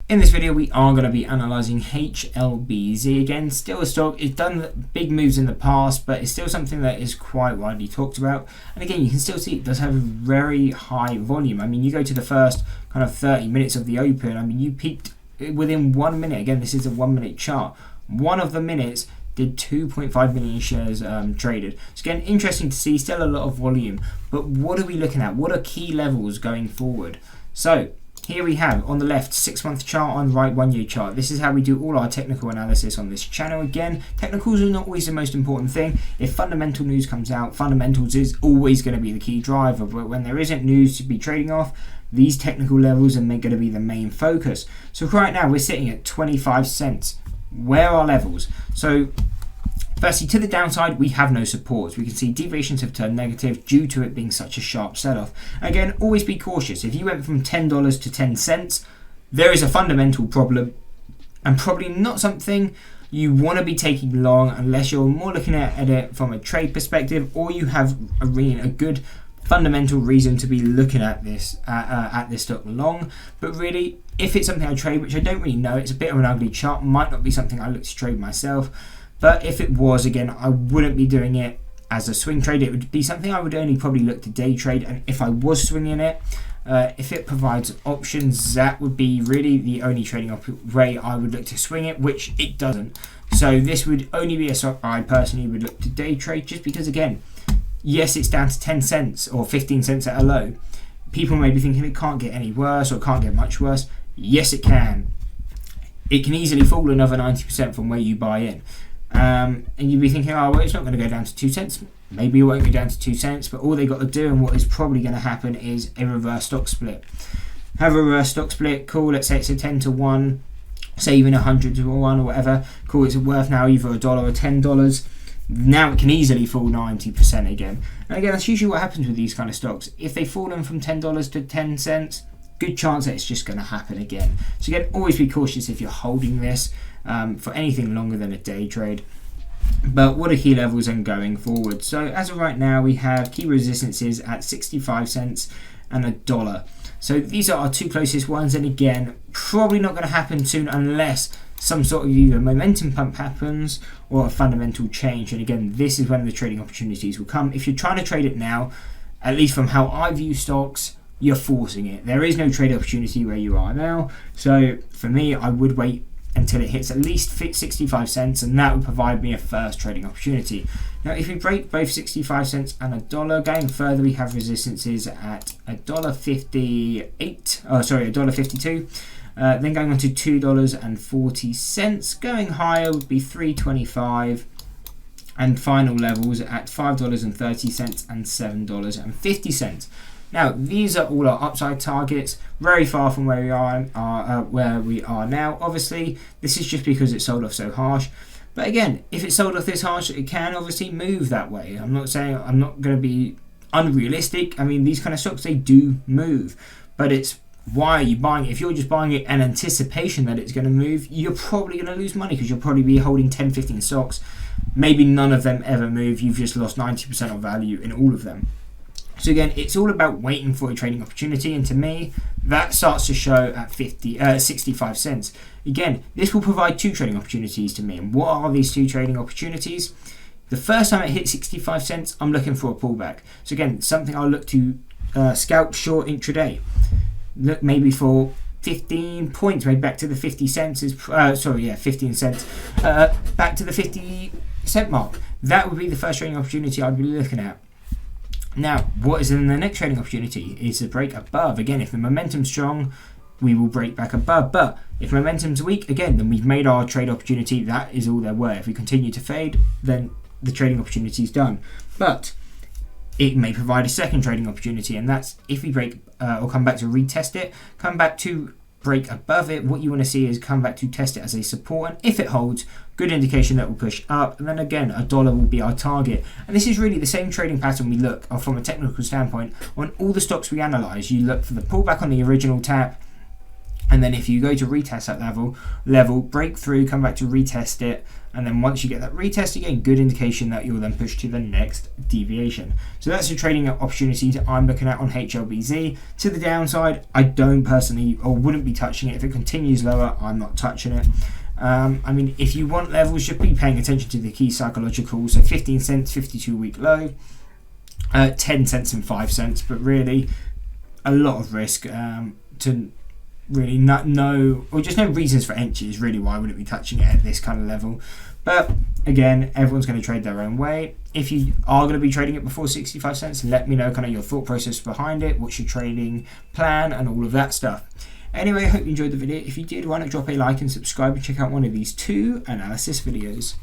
In this video, we are going to be analysing HLBZ again. Still a stock. It's done big moves in the past, but it's still something that is quite widely talked about. And again, you can still see it does have a very high volume. I mean, you go to the first kind of 30 minutes of the open. I mean, you peaked within 1 minute. Again, this is a 1 minute chart. One of the minutes did 2.5 million shares traded. So again, interesting to see. Still a lot of volume. But what are we looking at? What are key levels going forward? So here we have on the left 6-month chart, on the right 1 year chart. This is how we do all our technical analysis on this channel. Again, technicals are not always the most important thing. If fundamental news comes out, fundamentals is always going to be the key driver. But when there isn't news to be trading off, these technical levels are going to be the main focus. So right now we're sitting at 25 cents. Where are levels? So firstly, to the downside, we have no supports. We can see deviations have turned negative due to it being such a sharp sell-off. Again, always be cautious. If you went from $10 to 10 cents, there is a fundamental problem and probably not something you want to be taking long unless you're more looking at it from a trade perspective, or you have a good fundamental reason to be looking at this stock long. But really, if it's something I trade, which I don't really know, it's a bit of an ugly chart, might not be something I look to trade myself. But if it was, again, I wouldn't be doing it as a swing trade. It would be something I would only probably look to day trade. And if I was swinging it, if it provides options, that would be really the only trading way I would look to swing it, which it doesn't. So this would only be a stock I personally would look to day trade, just because, again, yes, it's down to 10 cents or 15 cents at a low. People may be thinking it can't get any worse or can't get much worse. Yes, it can. It can easily fall another 90% from where you buy in. And you'd be thinking, oh, well, it's not going to go down to 2 cents. Maybe it won't go down to 2 cents, but all they got to do, and what is probably going to happen, is a reverse stock split. Have a reverse stock split, cool, let's say it's a 10 to 1, say even 100 to 1 or whatever, cool, it's worth now either $1 or $10. Now it can easily fall 90% again. And again, that's usually what happens with these kind of stocks. If they fall them from $10 to 10 cents, good chance that it's just going to happen again. So again, always be cautious if you're holding this for anything longer than a day trade. But what are key levels and going forward? So as of right now, we have key resistances at 65 cents and $1. So these are our two closest ones, and again, probably not going to happen soon unless some sort of either momentum pump happens or a fundamental change. And again, this is when the trading opportunities will come. If you're trying to trade it now, at least from how I view stocks, you're forcing it. There is no trade opportunity where you are now. So for me, I would wait until it hits at least 65 cents, and that would provide me a first trading opportunity. Now, if we break both 65 cents and $1, going further, we have resistances at $1.52. Then going on to $2.40. Going higher would be $3.25. And final levels at $5.30 and $7.50. Now, these are all our upside targets, very far from where we are now. Obviously, this is just because it sold off so harsh. But again, if it sold off this harsh, it can obviously move that way. I'm not saying I'm not going to be unrealistic. I mean, these kind of stocks, they do move. But it's why are you buying it? If you're just buying it in anticipation that it's going to move, you're probably going to lose money because you'll probably be holding 10, 15 stocks. Maybe none of them ever move. You've just lost 90% of value in all of them. So again, it's all about waiting for a trading opportunity, and to me, that starts to show at 65 cents. Again, this will provide two trading opportunities to me. And what are these two trading opportunities? The first time it hits 65 cents, I'm looking for a pullback. So again, something I'll look to scalp short intraday. Look maybe for 15 points, maybe back to the 50 cents. 15 cents. Back to the 50 cent mark. That would be the first trading opportunity I'd be looking at. Now, what is in the next trading opportunity is to break above. Again, if the momentum's strong, we will break back above. But if momentum's weak, again, then we've made our trade opportunity. That is all there were. If we continue to fade, then the trading opportunity is done. But it may provide a second trading opportunity, and that's if we break or come back to retest it, come back to break above it. What you want to see is come back to test it as a support, and if it holds, good indication that will push up, and then again $1 will be our target. And this is really the same trading pattern we look from a technical standpoint on all the stocks we analyze. You look for the pullback on the original tap, And then if you go to retest that level, break through, come back to retest it, and then once you get that retest again, good indication that you'll then push to the next deviation. So that's the trading opportunities I'm looking at on HLBZ. To the downside, I don't personally, or wouldn't be touching it. If it continues lower, I'm not touching it. I mean, if you want levels, just be paying attention to the key psychological. So 15 cents, 52-week low, 10 cents and 5 cents, but really a lot of risk to really not know, or just no reasons for entry is really why I wouldn't be touching it at this kind of level. But again, everyone's going to trade their own way. If you are going to be trading it before 65 cents, let me know kind of your thought process behind it, what's your trading plan and all of that stuff. Anyway, I hope you enjoyed the video. If you did, why not drop a like and subscribe and check out one of these 2 analysis videos.